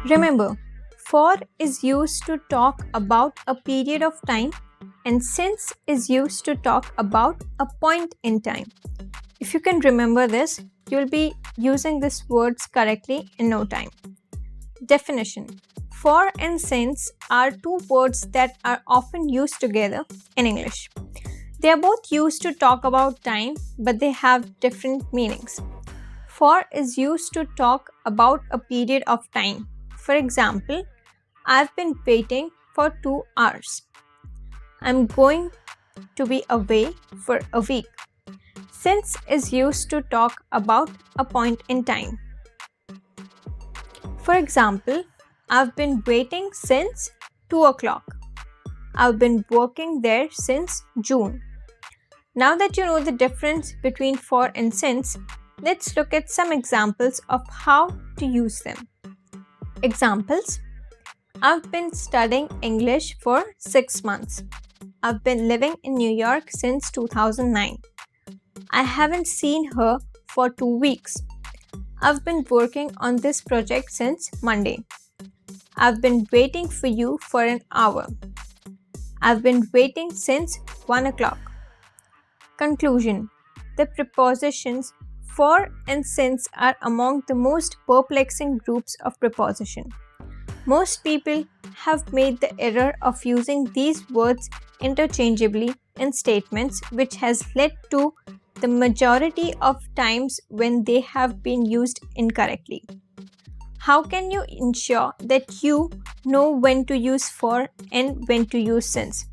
Remember, for is used to talk about a period of time and since is used to talk about a point in time. If you can remember this, you'll be using these words correctly in no time. Definition: for and since are two words that are often used together in English. They are both used to talk about time, but they have different meanings. For is used to talk about a period of time. For example, I've been waiting for 2 hours. I'm going to be away for a week. Since is used to talk about a point in time. For example, I've been waiting since 2 o'clock. I've been working there since June. Now that you know the difference between for and since, let's look at some examples of how to use them. Examples: I've been studying English for 6 months. I've been living in New York since 2009. I haven't seen her for 2 weeks. I've been working on this project since Monday. I've been waiting for you for an hour. I've been waiting since 1 o'clock. Conclusion: the prepositions for and since are among the most perplexing groups of preposition. Most people have made the error of using these words interchangeably in statements, which has led to the majority of times when they have been used incorrectly. How can you ensure that you know when to use for and when to use since?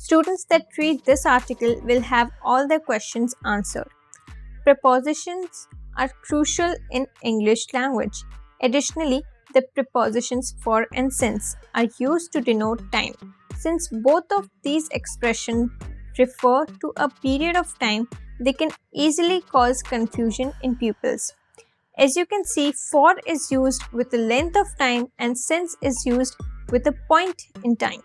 Students that read this article will have all their questions answered. Prepositions are crucial in English language. Additionally, the prepositions for and since are used to denote time. Since both of these expressions refer to a period of time, they can easily cause confusion in pupils. As you can see, for is used with the length of time and since is used with a point in time.